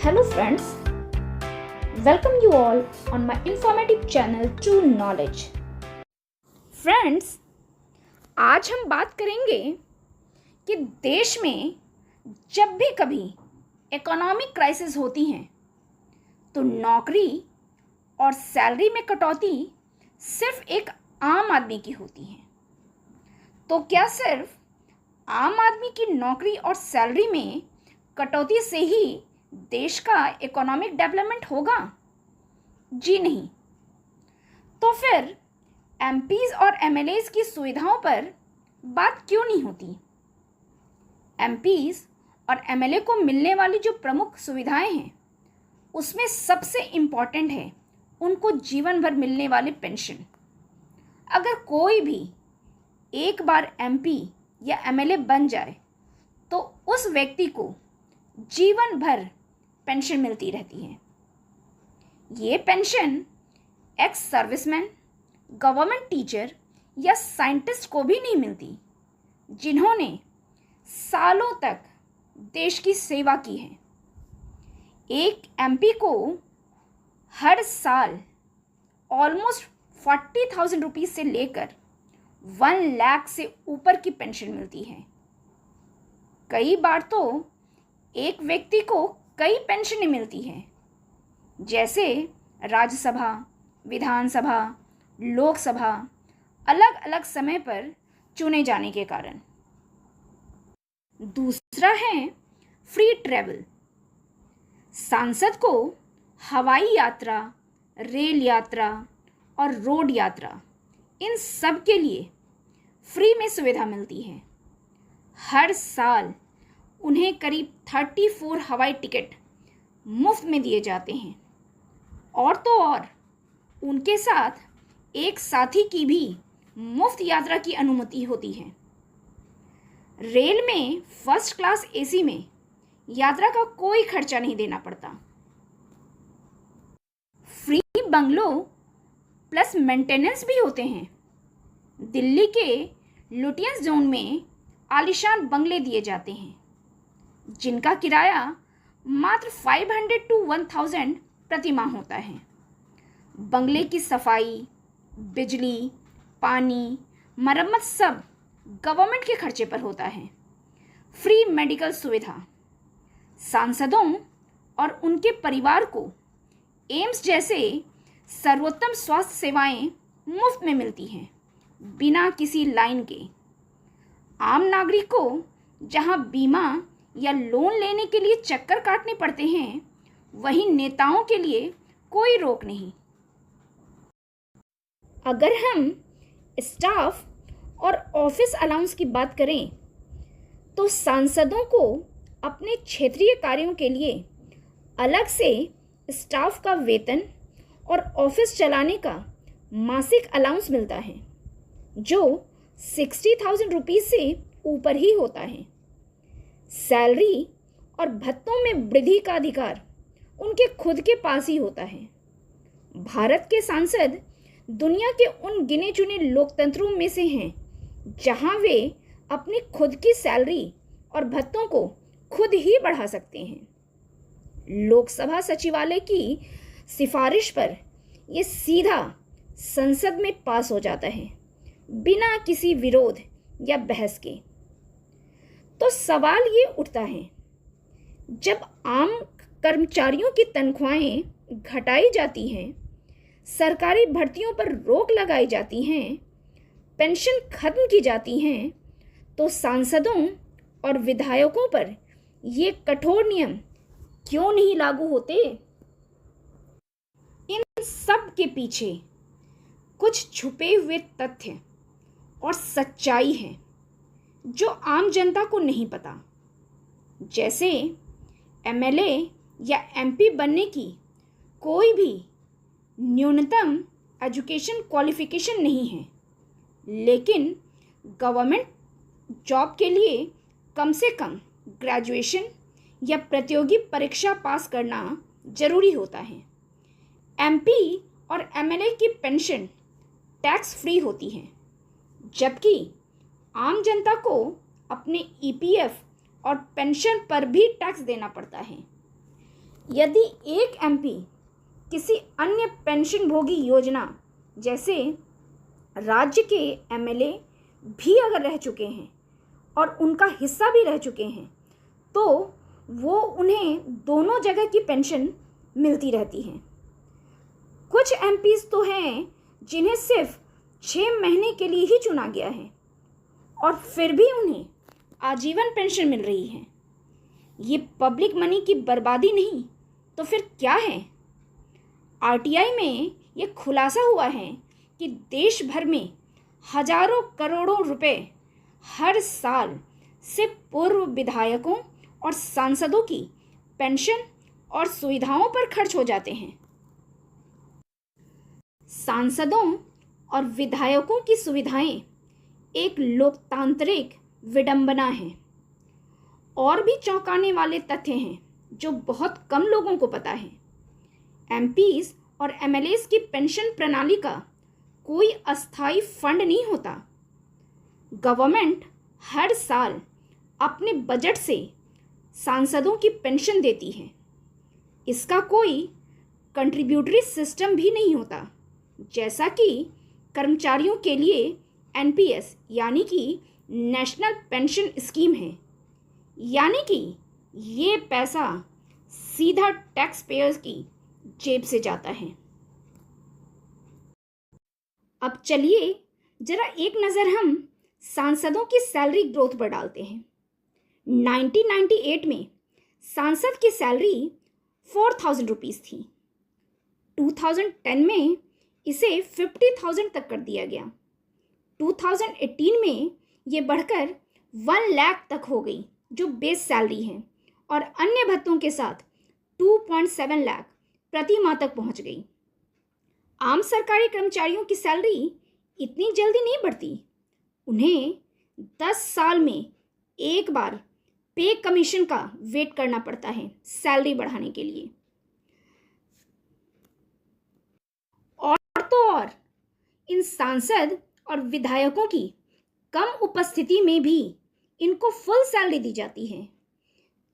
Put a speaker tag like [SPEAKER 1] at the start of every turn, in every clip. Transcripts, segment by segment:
[SPEAKER 1] Hello friends, welcome you all on my informative channel True Knowledge. Friends, आज हम बात करेंगे कि देश में जब भी कभी इकोनॉमिक क्राइसिस होती हैं तो नौकरी और सैलरी में कटौती सिर्फ एक आम आदमी की होती है। तो क्या सिर्फ आम आदमी की नौकरी और सैलरी में कटौती से ही देश का इकोनॉमिक डेवलपमेंट होगा? जी नहीं। तो फिर एमपीज और एमएलएज की सुविधाओं पर बात क्यों नहीं होती? एमपीज और एमएलए को मिलने वाली जो प्रमुख सुविधाएं हैं उसमें सबसे इम्पॉर्टेंट है उनको जीवन भर मिलने वाली पेंशन। अगर कोई भी एक बार एमपी या एमएलए बन जाए तो उस व्यक्ति को जीवन भर पेंशन मिलती रहती है। ये pension ex serviceman, government teacher या साइंटिस्ट को भी नहीं मिलती जिन्होंने सालों तक देश की सेवा की है। एक एमपी को हर साल ऑलमोस्ट 40,000 रुपीज़ से लेकर 1 लाख से ऊपर की पेंशन मिलती है। कई बार तो एक व्यक्ति को कई पेंशनें मिलती हैं, जैसे राज्यसभा, विधानसभा, लोकसभा अलग अलग समय पर चुने जाने के कारण। दूसरा है फ्री ट्रैवल। सांसद को हवाई यात्रा, रेल यात्रा और रोड यात्रा इन सब के लिए फ्री में सुविधा मिलती है। हर साल उन्हें करीब 34 हवाई टिकट मुफ्त में दिए जाते हैं और तो और उनके साथ एक साथी की भी मुफ्त यात्रा की अनुमति होती है। रेल में फर्स्ट क्लास एसी में यात्रा का कोई खर्चा नहीं देना पड़ता। फ्री बंगलो प्लस मेंटेनेंस भी होते हैं। दिल्ली के लुटियंस जोन में आलीशान बंगले दिए जाते हैं जिनका किराया मात्र 500 to 1000 प्रति माह होता है। बंगले की सफाई, बिजली, पानी, मरम्मत सब गवर्नमेंट के खर्चे पर होता है। फ्री मेडिकल सुविधा। सांसदों और उनके परिवार को एम्स जैसे सर्वोत्तम स्वास्थ्य सेवाएं मुफ्त में मिलती हैं बिना किसी लाइन के। आम नागरिक को जहां बीमा या लोन लेने के लिए चक्कर काटने पड़ते हैं, वहीं नेताओं के लिए कोई रोक नहीं। अगर हम स्टाफ और ऑफिस अलाउंस की बात करें तो सांसदों को अपने क्षेत्रीय कार्यों के लिए अलग से स्टाफ का वेतन और ऑफिस चलाने का मासिक अलाउंस मिलता है जो 60,000 रुपीज़ से ऊपर ही होता है। सैलरी और भत्तों में वृद्धि का अधिकार उनके खुद के पास ही होता है। भारत के सांसद दुनिया के उन गिने चुने लोकतंत्रों में से हैं जहां वे अपनी खुद की सैलरी और भत्तों को खुद ही बढ़ा सकते हैं। लोकसभा सचिवालय की सिफारिश पर यह सीधा संसद में पास हो जाता है बिना किसी विरोध या बहस के। तो सवाल ये उठता है, जब आम कर्मचारियों की तनख्वाहें घटाई जाती हैं, सरकारी भर्तियों पर रोक लगाई जाती हैं, पेंशन खत्म की जाती हैं, तो सांसदों और विधायकों पर ये कठोर नियम क्यों नहीं लागू होते? इन सब के पीछे कुछ छुपे हुए तथ्य और सच्चाई है जो आम जनता को नहीं पता। जैसे एमएलए या एमपी बनने की कोई भी न्यूनतम एजुकेशन क्वालिफिकेशन नहीं है, लेकिन गवर्नमेंट जॉब के लिए कम से कम ग्रेजुएशन या प्रतियोगी परीक्षा पास करना ज़रूरी होता है। एमपी और एमएलए की पेंशन टैक्स फ्री होती है, जबकि आम जनता को अपने ईपीएफ और पेंशन पर भी टैक्स देना पड़ता है। यदि एक एमपी किसी अन्य पेंशनभोगी योजना जैसे राज्य के एमएलए भी अगर रह चुके हैं और उनका हिस्सा भी रह चुके हैं, तो वो उन्हें दोनों जगह की पेंशन मिलती रहती है। कुछ एमपीज तो हैं जिन्हें सिर्फ 6 महीने के लिए ही चुना गया है और फिर भी उन्हें आजीवन पेंशन मिल रही है। ये पब्लिक मनी की बर्बादी नहीं तो फिर क्या है? आरटीआई में ये खुलासा हुआ है कि देश भर में हजारों करोड़ों रुपए हर साल से पूर्व विधायकों और सांसदों की पेंशन और सुविधाओं पर खर्च हो जाते हैं। सांसदों और विधायकों की सुविधाएं एक लोकतांत्रिक विडंबना है। और भी चौंकाने वाले तथ्य हैं जो बहुत कम लोगों को पता है। एमपीज और एमएलएस की पेंशन प्रणाली का कोई अस्थायी फंड नहीं होता। गवर्नमेंट हर साल अपने बजट से सांसदों की पेंशन देती है। इसका कोई कंट्रीब्यूटरी सिस्टम भी नहीं होता, जैसा कि कर्मचारियों के लिए एनपीएस यानी कि नेशनल पेंशन स्कीम है। यानी कि ये पैसा सीधा टैक्स पेयर्स की जेब से जाता है। अब चलिए जरा एक नज़र हम सांसदों की सैलरी ग्रोथ पर डालते हैं। 1998 में सांसद की सैलरी 4,000 रुपीज़ थी। 2010 में इसे 50,000 तक कर दिया गया। 2018 में ये बढ़कर 1 लाख तक हो गई, जो बेस सैलरी है, और अन्य भत्तों के साथ 2.7 लाख प्रति माह तक पहुंच गई। आम सरकारी कर्मचारियों की सैलरी इतनी जल्दी नहीं बढ़ती। उन्हें 10 साल में एक बार पे कमीशन का वेट करना पड़ता है सैलरी बढ़ाने के लिए। और तो और इन सांसद और विधायकों की कम उपस्थिति में भी इनको फुल सैलरी दी जाती है।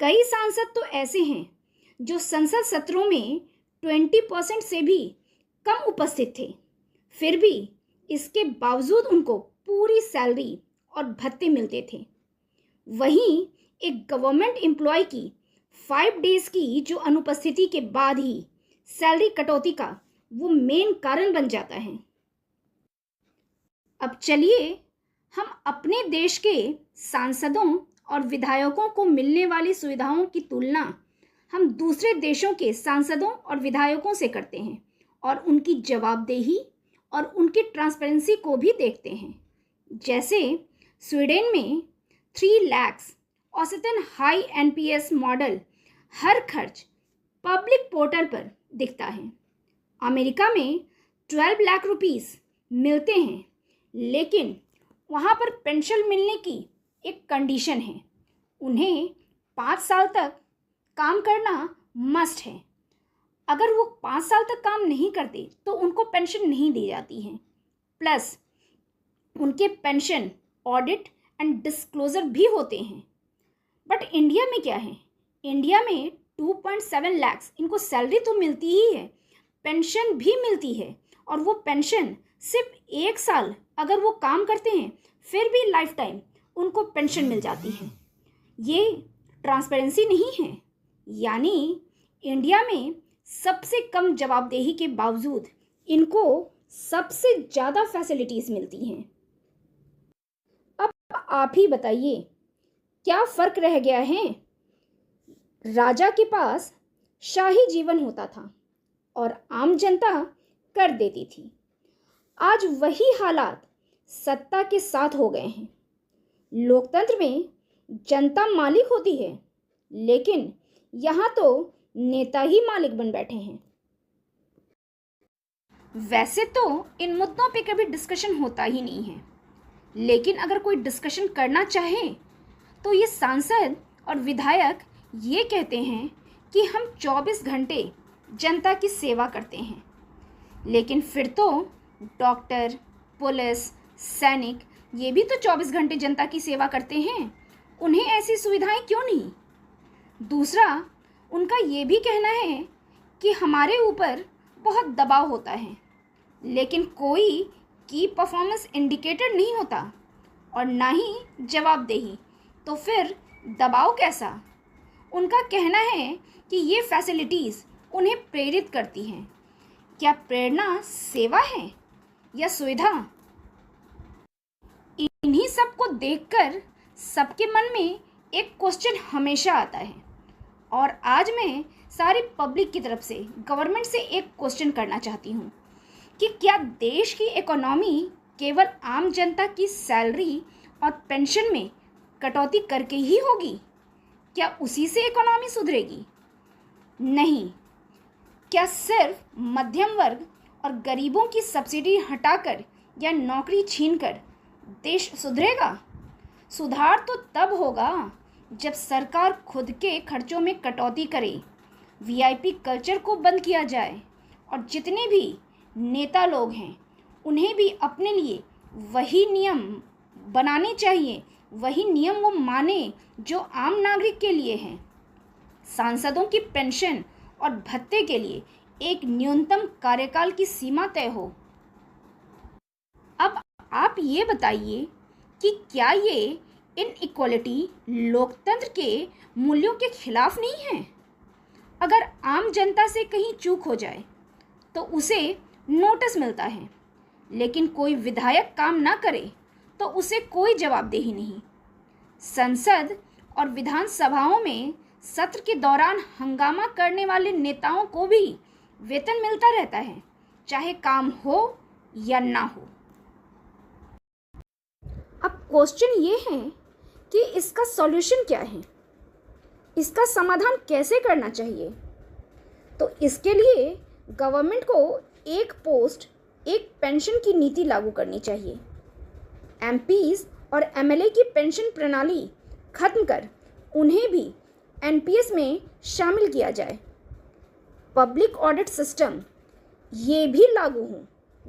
[SPEAKER 1] कई सांसद तो ऐसे हैं जो संसद सत्रों में 20% से भी कम उपस्थित थे, फिर भी इसके बावजूद उनको पूरी सैलरी और भत्ते मिलते थे। वहीं एक गवर्नमेंट एम्प्लॉय की 5 डेज की जो अनुपस्थिति के बाद ही सैलरी कटौती का वो मेन कारण बन जाता है। अब चलिए हम अपने देश के सांसदों और विधायकों को मिलने वाली सुविधाओं की तुलना हम दूसरे देशों के सांसदों और विधायकों से करते हैं और उनकी जवाबदेही और उनकी ट्रांसपेरेंसी को भी देखते हैं। जैसे स्वीडन में 3 लाख औसतन हाई एनपीएस मॉडल हर खर्च पब्लिक पोर्टल पर दिखता है। अमेरिका में 12 लाख रुपीस मिलते हैं, लेकिन वहाँ पर पेंशन मिलने की एक कंडीशन है। उन्हें 5 साल तक काम करना मस्ट है। अगर वो 5 साल तक काम नहीं करते तो उनको पेंशन नहीं दी जाती है। प्लस उनके पेंशन ऑडिट एंड डिस्क्लोजर भी होते हैं। बट इंडिया में क्या है? इंडिया में 2.7 लाख इनको सैलरी तो मिलती ही है, पेंशन भी मिलती है, और वो पेंशन सिर्फ 1 साल अगर वो काम करते हैं फिर भी लाइफ टाइम उनको पेंशन मिल जाती है। ये ट्रांसपेरेंसी नहीं है। यानी इंडिया में सबसे कम जवाबदेही के बावजूद इनको सबसे ज़्यादा फैसिलिटीज़ मिलती हैं। अब आप ही बताइए क्या फ़र्क रह गया है? राजा के पास शाही जीवन होता था और आम जनता कर देती थी। आज वही हालात सत्ता के साथ हो गए हैं। लोकतंत्र में जनता मालिक होती है, लेकिन यहाँ तो नेता ही मालिक बन बैठे हैं। वैसे तो इन मुद्दों पे कभी डिस्कशन होता ही नहीं है, लेकिन अगर कोई डिस्कशन करना चाहे तो ये सांसद और विधायक ये कहते हैं कि हम 24 घंटे जनता की सेवा करते हैं, लेकिन फिर तो डॉक्टर, पुलिस, सैनिक ये भी तो 24 घंटे जनता की सेवा करते हैं। उन्हें ऐसी सुविधाएं क्यों नहीं? दूसरा, उनका ये भी कहना है कि हमारे ऊपर बहुत दबाव होता है, लेकिन कोई की परफॉर्मेंस इंडिकेटर नहीं होता और ना ही जवाबदेही, तो फिर दबाव कैसा। उनका कहना है कि ये फैसिलिटीज़ उन्हें प्रेरित करती हैं। क्या प्रेरणा सेवा है या सुविधा? इन्हीं सब को देखकर सबके मन में एक क्वेश्चन हमेशा आता है, और आज मैं सारी पब्लिक की तरफ से गवर्नमेंट से एक क्वेश्चन करना चाहती हूँ कि क्या देश की इकोनॉमी केवल आम जनता की सैलरी और पेंशन में कटौती करके ही होगी? क्या उसी से इकोनॉमी सुधरेगी? नहीं। क्या सिर्फ मध्यम वर्ग और गरीबों की सब्सिडी हटाकर या नौकरी छीनकर देश सुधरेगा? सुधार तो तब होगा जब सरकार खुद के खर्चों में कटौती करे, वीआईपी कल्चर को बंद किया जाए और जितने भी नेता लोग हैं उन्हें भी अपने लिए वही नियम बनाने चाहिए, वही नियम वो माने जो आम नागरिक के लिए हैं। सांसदों की पेंशन और भत्ते के लिए एक न्यूनतम कार्यकाल की सीमा तय हो। अब आप ये बताइए कि क्या ये इनइक्वालिटी लोकतंत्र के मूल्यों के खिलाफ नहीं है? अगर आम जनता से कहीं चूक हो जाए तो उसे नोटिस मिलता है, लेकिन कोई विधायक काम ना करे तो उसे कोई जवाबदेही नहीं। संसद और विधानसभाओं में सत्र के दौरान हंगामा करने वाले नेताओं को भी वेतन मिलता रहता है, चाहे काम हो या ना हो। अब क्वेश्चन ये है कि इसका सॉल्यूशन क्या है, इसका समाधान कैसे करना चाहिए? तो इसके लिए गवर्नमेंट को एक पोस्ट एक पेंशन की नीति लागू करनी चाहिए। एमपीज और एमएलए की पेंशन प्रणाली खत्म कर उन्हें भी एनपीएस में शामिल किया जाए। पब्लिक ऑडिट सिस्टम ये भी लागू हो,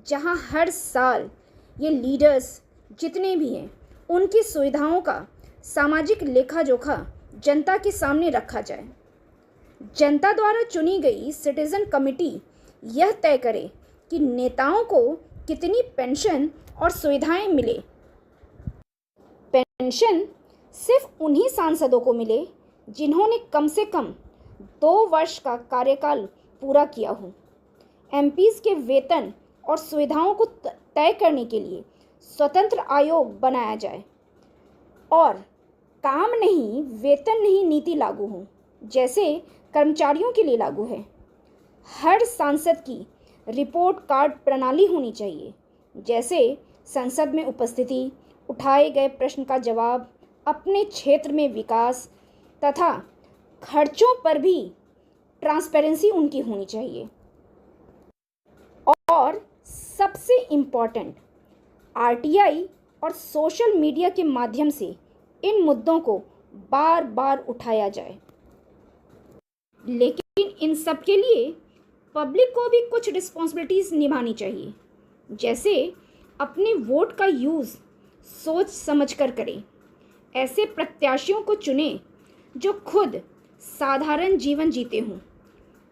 [SPEAKER 1] जहां हर साल ये लीडर्स जितने भी हैं उनकी सुविधाओं का सामाजिक लेखा जोखा जनता के सामने रखा जाए। जनता द्वारा चुनी गई सिटीजन कमेटी यह तय करे कि नेताओं को कितनी पेंशन और सुविधाएं मिले। पेंशन सिर्फ उन्हीं सांसदों को मिले जिन्होंने कम से कम 2 वर्ष का कार्यकाल पूरा किया हो। एमपीज के वेतन और सुविधाओं को तय करने के लिए स्वतंत्र आयोग बनाया जाए और काम नहीं वेतन नहीं नीति लागू हो, जैसे कर्मचारियों के लिए लागू है। हर सांसद की रिपोर्ट कार्ड प्रणाली होनी चाहिए, जैसे संसद में उपस्थिति, उठाए गए प्रश्न का जवाब, अपने क्षेत्र में विकास तथा खर्चों पर भी ट्रांसपेरेंसी उनकी होनी चाहिए। और सबसे इम्पॉर्टेंट, आरटीआई और सोशल मीडिया के माध्यम से इन मुद्दों को बार बार उठाया जाए। लेकिन इन सब के लिए पब्लिक को भी कुछ रिस्पॉन्सिबिलिटीज़ निभानी चाहिए, जैसे अपने वोट का यूज़ सोच समझ कर करें। ऐसे प्रत्याशियों को चुनें जो खुद साधारण जीवन जीते हों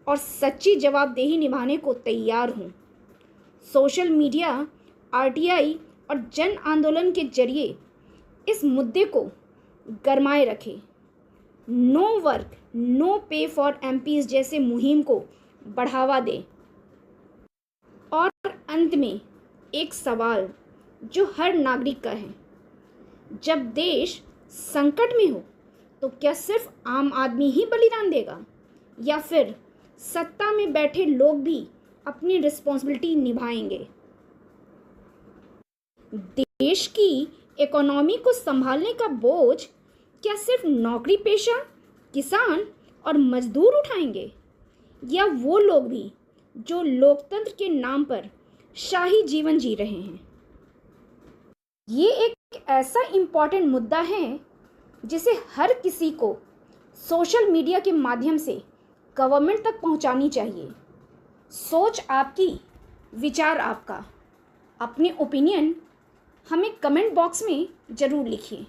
[SPEAKER 1] और सच्ची जवाबदेही निभाने को तैयार हों। सोशल मीडिया, आरटीआई और जन आंदोलन के जरिए इस मुद्दे को गरमाए रखें। नो वर्क नो पे फॉर एमपीज जैसे मुहिम को बढ़ावा दें। और अंत में एक सवाल जो हर नागरिक का है, जब देश संकट में हो तो क्या सिर्फ आम आदमी ही बलिदान देगा या फिर सत्ता में बैठे लोग भी अपनी रिस्पॉन्सिबिलिटी निभाएंगे? देश की इकोनॉमी को संभालने का बोझ क्या सिर्फ नौकरी पेशा, किसान और मजदूर उठाएंगे, या वो लोग भी जो लोकतंत्र के नाम पर शाही जीवन जी रहे हैं? ये एक ऐसा इम्पॉर्टेंट मुद्दा है जिसे हर किसी को सोशल मीडिया के माध्यम से गवर्नमेंट तक पहुंचानी चाहिए। सोच आपकी, विचार आपका। अपने ओपिनियन हमें कमेंट बॉक्स में ज़रूर लिखिए।